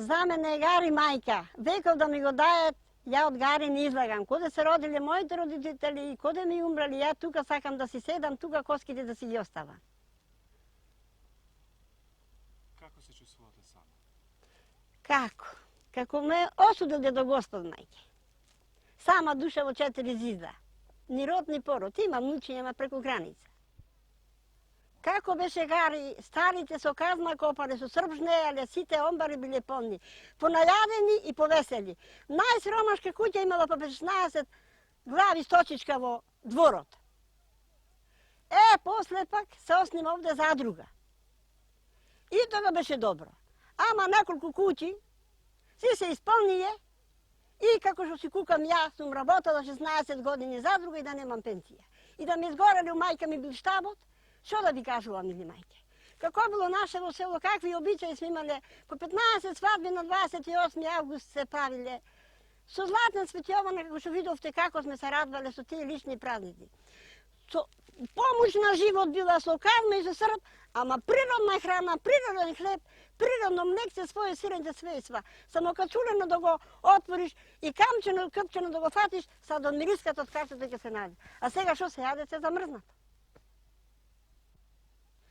За мене е Гари мајка. Веков да ми го дајат, ја од Гари не излагам. Коде се родиле моите родители и коде ми умрали, ја тука сакам да си седам, тука коските да си ги оставам. Како се чувствувате сама? Како? Како ме осудиле до Господ, мајке. Сама душа во 4 зизда. Ни род, ни пород. Имам мучења преку граница. Како беше Гари, старите со казна копале, со срп жнееле, сите омбари биле полни. Понајадени и повесели. Најсромашка куќа имала по 16 глави сточичка во дворот. После пак се оснима овде задруга. И тога беше добро. Ама неколку куќи си се исполние и како што си кукам јас, сум работала 16 години задруга и да немам пенсија. И да ми изгорели у мајка ми бил штабот, што да ви кажувам, мили мајке? Како било наше во село, какви обичаи сме имале, по 15 свадби на 28 август се правиле. Со Златен Светјована, како што видовте како сме се радвале со тие лични празници. Со помош на живот била со казма и со срп, ама природна храна, природен хлеб, природно млекце, своје сирење, све и сва. Само качулено да го отвориш и камчено, къпчено да го фатиш, сад од мириската од картата ќе се најде. А сега што се јаде, се замрзнато.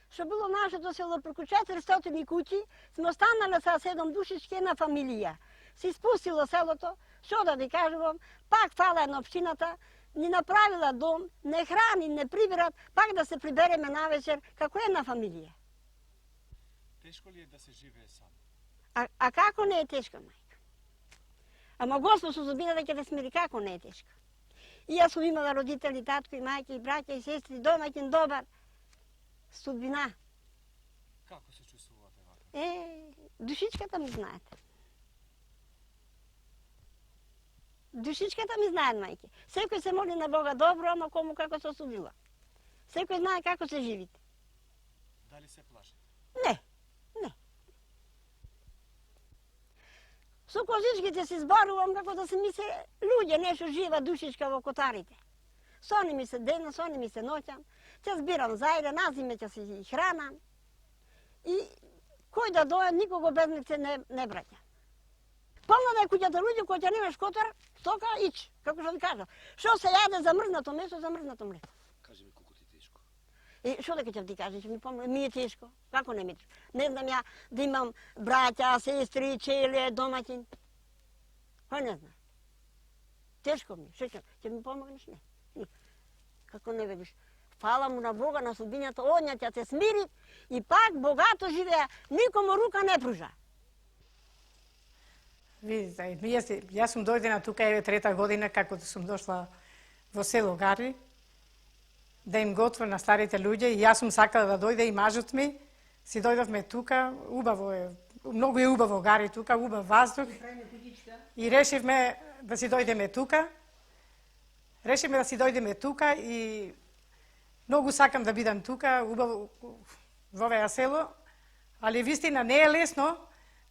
Што било нашето село преку 400 куќи, сме останале са 7 душички, една фамилија. Се испустило селото, што да ви кажувам, пак фала на општината, ни направила дом, не храни, не прибират, пак да се прибереме навечер, како една фамилија. Тешко ли е да се живее сам? А како не е тешко, мајка? Ама Господ со зубина ќе те смири, како не е тешко. И јас сум имала родители, татко и мајка и браќа и сестри, домаќин добар. Судбина. Како се чувствувате вака? Душичката ми знаете. Душичката ми знаат, мајке. Секој се моли на Бога добро, ама кому како се осудила. Секој знае како се живите. Дали се плашите? Не. Со козичките се зборувам како да се ми се луѓе, нешто жива душичка во котарите. Со они ми се денес, со они ми се ноќам. Ќе збирам зајде, назиме ќе се ги хранам. И кој да дојде, никого без млекце не браќа. Полна да е куќата луѓе, кој ќе немаш котар, стока ич, како што ви кажа. Што се јаде замрзнато месо, замрзнато млеко. Кажи ми колку ти тешко. Што дека ќе ти кажа, ќе ми помогне, ми е тешко. Како не ми е тешко? Не знам ја да имам браќа, сестри, челе, домаќин. Кој не знам? Тешко ми, што ќе ми помогнеш? Не. Како не видиш? Фала му на Бога, на судбињата, одња ќе се смири и пак богато живеа, никому рука не пружа. Видите, јас сум дојдена тука, еве 3-та година, како сум дошла во село Гари, да им готвам на старите луѓе, и јас сум сакала да дојде и мажот ми, си дојдовме тука, убаво е, многу е убаво Гари тука, убав ваздух, и решивме да си дојдеме тука. Решиме да си дојдеме тука и многу сакам да бидам тука, убаво во овој село, али вистина не е лесно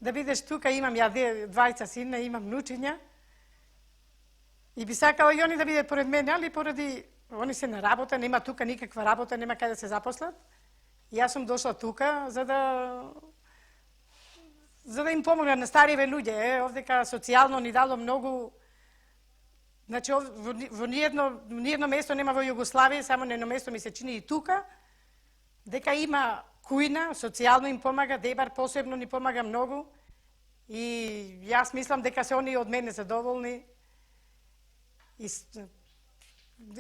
да бидеш тука. Имам ја 2 сина, имам внучиња и би сакала и они да бидат поред мене, али поради они се на работа, нема тука никаква работа, нема каде да се запослат. Јас сум дошла тука за да им помогнам на стариве луѓе. Овдека социјално ни дало многу. Значи, во ниедно место нема во Југославија, само на едно место ми се чини и тука, дека има кујна, социјално им помага, Дебар посебно ни помага многу. И јас мислам дека се они од мене задоволни. И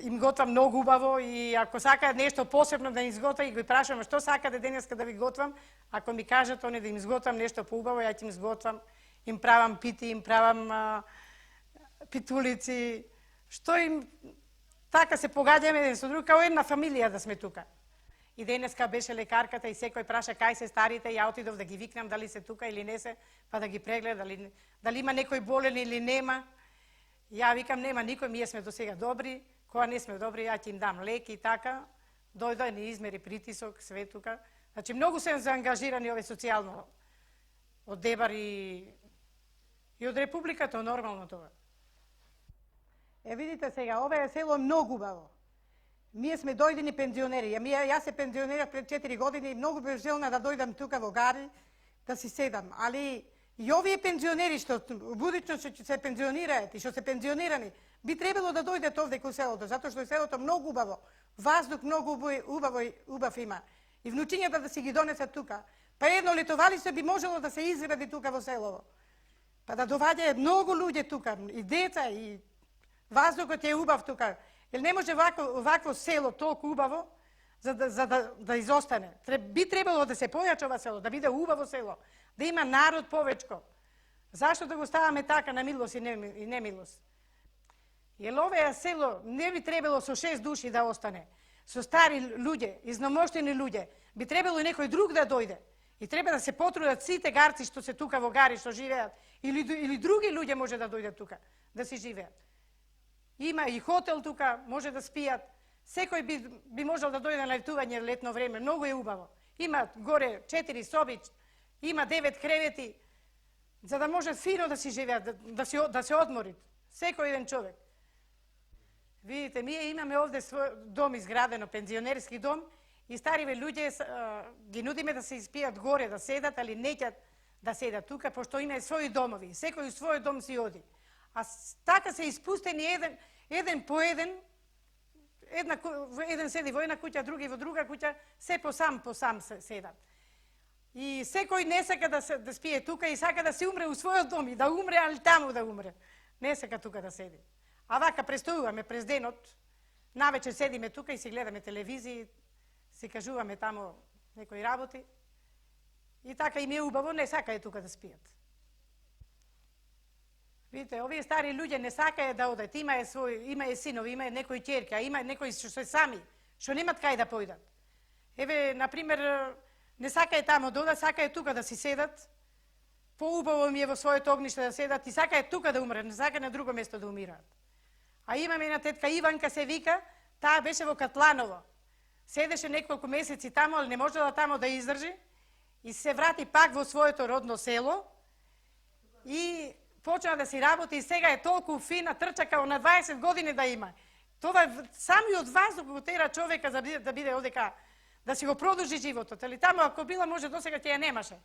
им готвам многу убаво и ако сакаат нешто посебно да им изготвам и го прашувам што сакате денеска да ви готвам, ако ми кажат они да им изготвам нешто поубаво, ја ќе им изготвам, им правам пити, им правам питулици, што им така се погаѓаме еден со друг, као една фамилија да сме тука. И денеска беше лекарката и секој праша кај се старите, ја отидов да ги викнам дали се тука или не се, па да ги прегледа дали има некој болен или нема. Ја викам нема никој, ние сме до сега добри, кога не сме добри ја ќе им дам лек и така. Дојде ни измери притисок, све тука. Значи многу се заангажирани ове социјално од Дебар и од Републиката, нормално тоа. Видите сега, ова е село многу убаво. Ние сме дојдени пензионери. Јас се пензионерав пред 4 години и многу бев желна да дојдам тука во Гари, да си седам. Али И овие пензионери што будично што ќе се пензионираат и што се пензионирани, би требало да дојдат овде кон селото, затоа што е селото многу убаво, ваздух многу убав има. И внучињата да си ги донесат тука. Па едно летовалище би можело да се изгради тука во селово. Па да доваѓаат многу луѓе тука, и деца, и ваздухот е убав тука. Или не може вакво село толку убаво за да изостане. Би требало да се појача ова село, да биде убаво село, да има народ повечко. Зашто да го ставаме така на милост и немилост? Јер овој село не би требало со 6 души да остане. Со стари луѓе, изномоштени луѓе, би требало и некој друг да дојде. И треба да се потрудат сите гарци што се тука во Гари, што живеат, или други луѓе може да дојдат тука, да си живеат. Има и хотел тука, може да спијат. Секој би можел да дојде на летување летно време, многу е убаво. Има горе 4 соби, има 9 кревети, за да може фино да си живеат, да се одморит. Секој еден човек. Видите, ние имаме овде свој дом изградено, пензионерски дом, и стариве луѓе ги нудиме да се испијат горе, да седат, али неќат да седат тука, пошто има своји домови. Секој у свој дом си оди. А така се испустени еден по еден, еден седи во една куќа, други во друга куќа, се по сам седат. И секој не сака да спие тука и сака да се умре у својот дом и да умре, али таму да умре. Не сака тука да седи. А вака престојуваме през денот, навечер седиме тука и си гледаме телевизии, си кажуваме таму некои работи. И така им е убаво, не сакаја тука да спијат. Видите, овие стари луѓе не сакаја да одат, имаја синови, имаја некои ќерки, а има некои што се сами, што немат кај да појдат. Еве, например, не сакаја тамо да одат, сакаја тука да си седат, поубаво ми е во своето огниште да седат и сакаја тука да умрат, не сакаја на друго место да умираат. А имаме една тетка Иванка се вика, таа беше во Катланово. Седеше неколку месеци тамо, али не можела тамо да издржи и се врати пак во своето родно село и почна да си работи и сега е толку фина, трча као на 20 години да има. Това самиот воздух го тера човека да биде одека, да си го продолжи животот. Али тамо ако била може досега ќе ја немаше.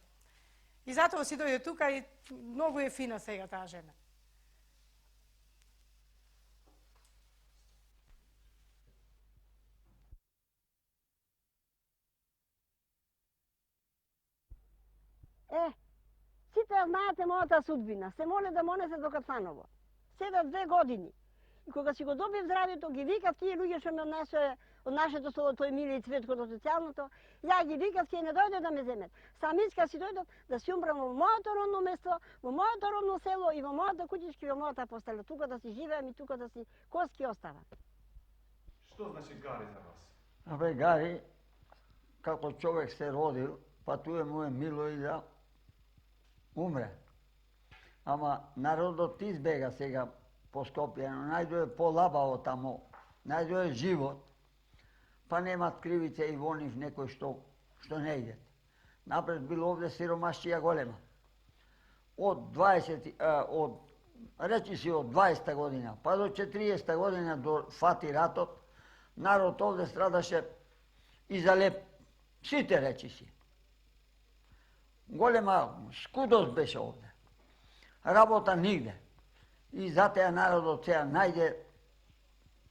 И затоа си дојде тука и многу е фина сега таа жена. Сите знаете мојата судбина. Се моле да монесе до Катланово. Седат 2 години. И кога си го добив здравјето, ги викав тие луѓе што ме однесе од нашето село, тој Миле и Цветко до социјалното, ја ги викав, ќе не дојде да ме земет. Сам иска си дојдат да си умрам во моето родно место, во моето родно село и во мојата куќичка и во мојата постела. Тука да си живеам и тука да си коски оставам. Што значи Гари за вас? Абе, Гари, како човек се родил, па туе му е мило и да умре. Ама народот избега сега по Скопје, но најдоје полабаво тамо, најдоје живот, па немат кривица и во нив некој што не идет. Напред било овде сиромашчија голема. Речи си од 20 година, па до 40 година до фати ратот, народ овде страдаше и за леп, сите речи си. Голема скудост беше овде. Работа нигде. И затоа народот сега најде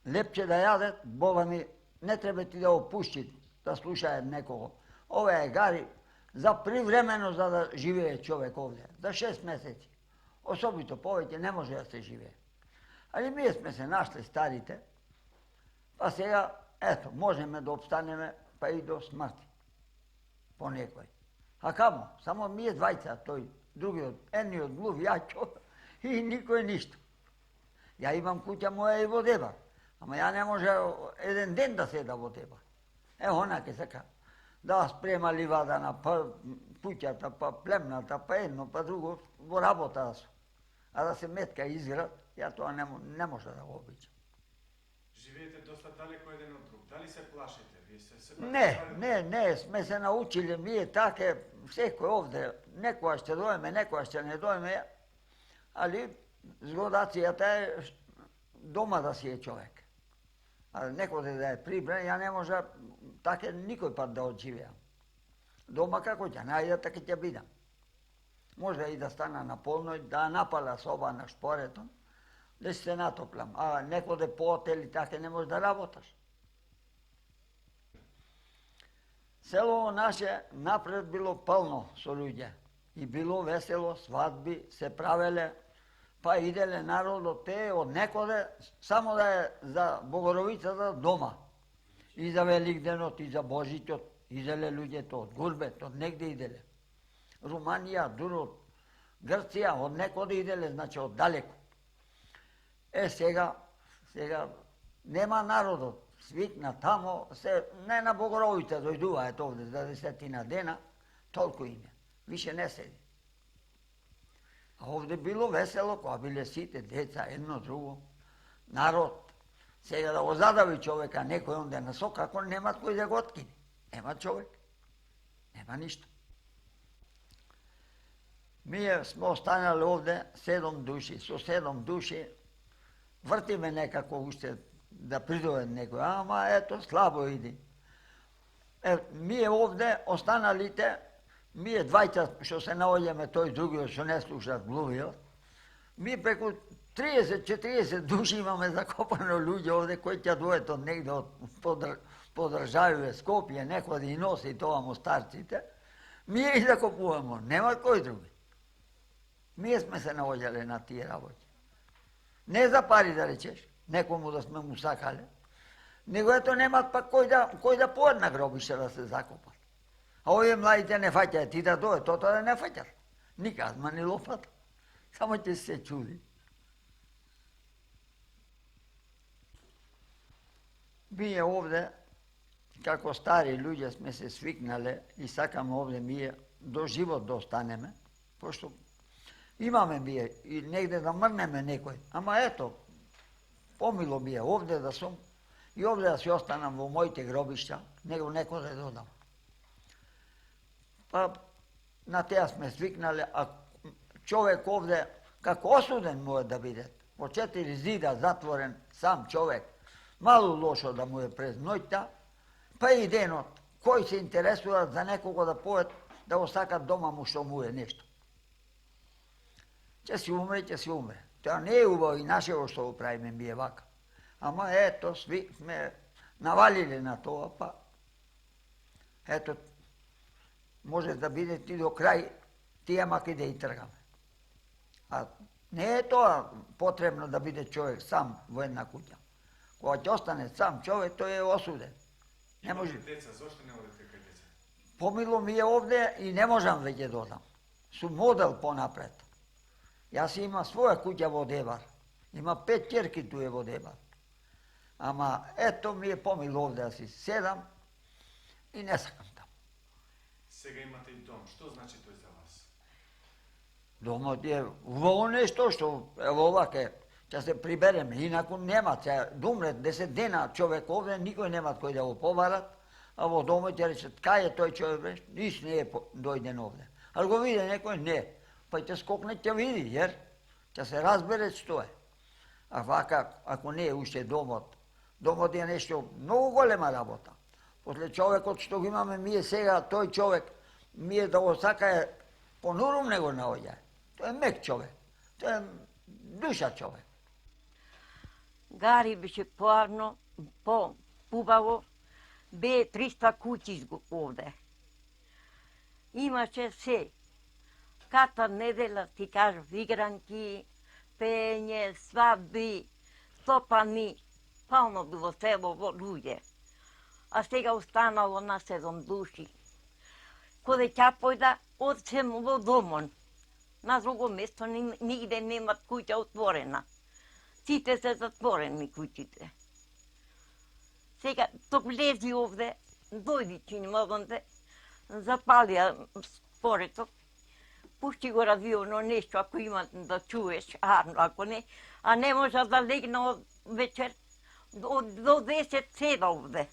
лепче да јаде, Бога ми, не треба ти да опушти, да слушаат некого. Ова е Гари за привремено за да живее човек овде, за 6 месеци. Особито повеќе не може да се живее. Али ние сме се нашли старите, па сега, ето, можеме да обстанеме па и до смрти. По некој. А камо? Само ние двајца, тој другиот, едниот глув, јачо, и никој ништо. Ја имам куќа моја и во Дебар, ама ја не може еден ден да седа во Дебар. Она ке сака да спрема ливадана, па пуќата, па племната, па едно, па друго, во работа да су. А да се метка изград, ја тоа не може да го обичам. Живеете доста далеко еден од друг. Дали се плашите? Вие се Не, сме се научили, ние така, секој овде, некоја ќе дојме, некоја ќе не дојме, али згодацијата е дома да си е човек. А некој да е прибран, ја не може така никој пат да одживеам. Дома како ќе најдам, така ќе бидам. Може и да стана на полноќ, да напала соба на шпоретом, да се натоплам. А некоде по отели така не може да работаш. Село наше напред било пълно со луѓе. И било весело, свадби се правеле, па иделе народот те од некоде, само да е за Богоровицата дома. И за Великденот, и за Божитот, иделе луѓето од Гурбет, од негде иделе. Руманија, дури од Грција, од некоде иделе, значи од далеко. Сега нема народот, свикна тамо, не на Богоровица дојдуваат овде за 10 дена, толку име. Више не седи. А овде било весело, кога биле сите деца, едно друго, народ. Сега да го задави човека некој онде на сок, ако нема кој да го откине. Нема човек. Нема ништо. Ние сме останали овде 7 души. Со 7 души вртиме некако уште да придојде некој, ама ето слабо иди. Ние овде останалите, ние двајца што се наоѓаме тој другиот што не слушат глувиот, ми преку 30-40 души имаме закопано луѓе овде кои ќе дојдат од негде од подржавиве Скопје, некој да и носи тоа му старците, ние и да копуваме, нема кој други. Ние сме се наоѓале на тие работи. Не за пари да речеш, некому да сме му сакале, него ето немат пак кој да поед на гробище да се закопат. А овие младите не фаќаат, ти да дојде, тоа да не фаќат. Ни казма, ни лопата. Само ќе се чуди. Ние овде, како стари луѓе сме се свикнале и сакаме овде ние до живот да останеме, пошто имаме ние и негде да мрнеме некој. Ама ето, помило ми е овде да сум и овде да си останам во моите гробишта, него некој да додам. Па на теа сме свикнале, а човек овде како осуден може да биде. По 4 зида затворен сам човек, мало лошо да му е през ноќта, па и денот, кој се интересува за некого да поет, да го сакат дома му што му е нешто. Ќе си умре. Тоа не е убаво и нашево што го правиме ми е вака. Ама ето, сви сме навалиле на тоа, па ето, може да биде ти до крај, тие маки да и тргаме. А не е тоа потребно да биде човек сам во една куќа. Кога ќе остане сам човек, тој е осуден. Не може. Деца, зошто не одите кај деца? Помило ми е овде и не можам веќе додам. Сум модел понапред. Јас имам своја куќа во Девар. Има 5 ќерки туе во Девар. Ама ето ми е помило овде да си седам и не сакам таму. Сега имате и дом. Што значи тој за вас? Домот е во нешто што ево оваке ќе се прибереме, инаку нема, ќе думре 10 дена човек овде, никој нема кој да го побарат, а во домот ќе речат, кај е тој човек, ниш не е дојден овде. А го виде некој, не, па ќе скокне, ќе види, jer ќе се разбере што е. А вака, ако не е уште домот е нешто многу голема работа. После човекот што го имаме ние сега, тој човек, ние да го сака понурум не го наоѓа. Тој е мек човек, тој е душа човек. Гари беше поарно, по-убаво, бе 300 куќи овде. Имаше се. Ката недела, ти кажав, игранки, пење, свадби, стопани, пално било село во луѓе. А сега останало на 7 души. Коде ќе појда, одсем во домон. На друго место нигде немат куќа отворена. Сите се затворени куќите. Сега, ток влези овде, дојди чинимавонде, запалија спореток, пушти го радионо нешто, ако има да чуеш, ако не, а не може да легна вечер, до 10 седа овде.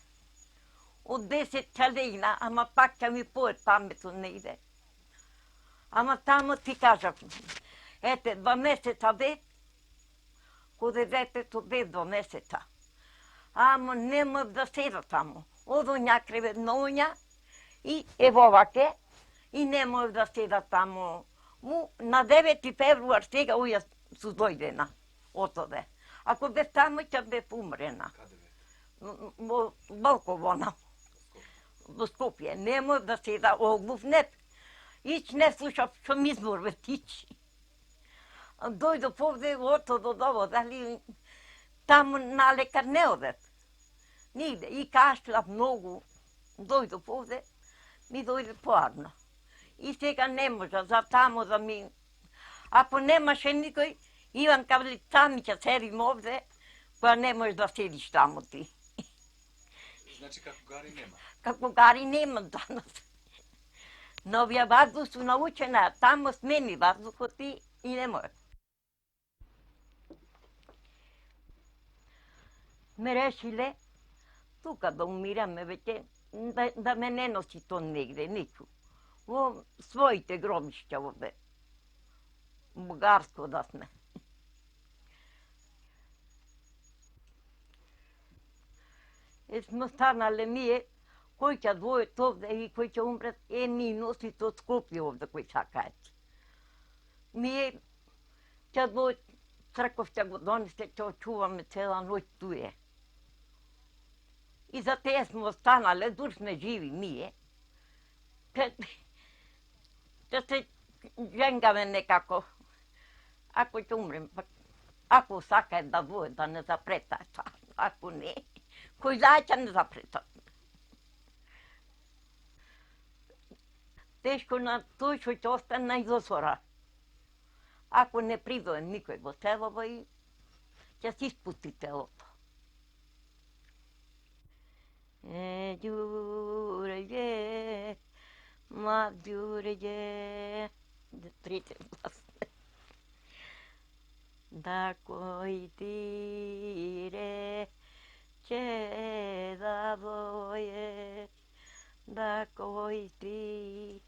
Од 10 ќе легна, ама пак ќе ми поет паметот негде. Ама тамо ти кажав, ете, 2 месеца бе, коде детето бе 2 месеца. Ама нема да седа тамо. Одо някреве ноња и ево ваке, и нема да седа тамо На 9 февруар сега уја су дојдена отоде. Ако бев таму, ќе бев умрена. Каде бе? Во Балковона, во Скопје. Немој да се да оглувнет. Ич не слушав што ми изборве тич. Дојдов овде, отодо дово, дали таму на лекар не одет. Нигде. И кашлав многу. Дојдов овде, ми дојде поарно. И сега не може за таму да ми... Ако немаше никој, Иванка вели, сами ќе седим овде, која не можеш да седиш таму ти. Значи како гари нема. Како гари нема данас. Но овие ваздух су научена, таму смени ваздухот и не може. Ме решиле тука да умираме веќе, да ме не носи то негде, нику. Во своите гробишќа овде. Бугарско да сме. Сме станале ние, кој ќе двојат овде и кој ќе умрет, ни носите од Скопје овде кој сакаат. Ние ќе двојат, црков ќе го донесе, ќе очуваме цела ноќ туе. И за тие сме останале, дур сме живи ние. Ќе се женгаме некако. Ако ќе умрем, пак, ако сакаат да војат, да не запретаат, ако не, кој знае ќе не запретат. Тешко на тој што ќе остане на изосора. Ако не придоен никој во селово и ќе се испусти телото. Ѓуреѓе, ма ѓуреѓе, трите глас. Да кој ти рече да војеш, да кој ти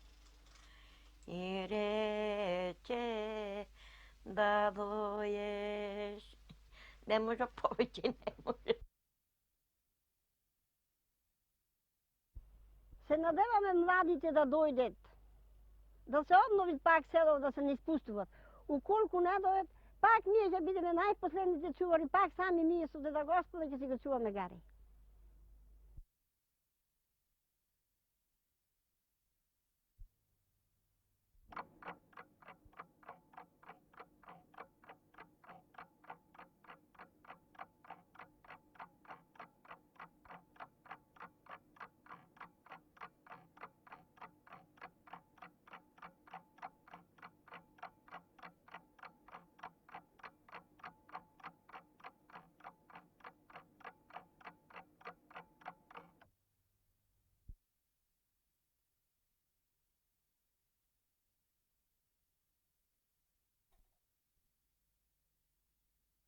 рече да војеш. Не може повеќе, не може. Се надеваме младите да дојдет, да се обнови пак село, да се не испустуват. Уколку не дојдат, пак ние ќе бидеме најпоследните чувари, пак сами ние со Деда Господа ќе си го чуваме гари.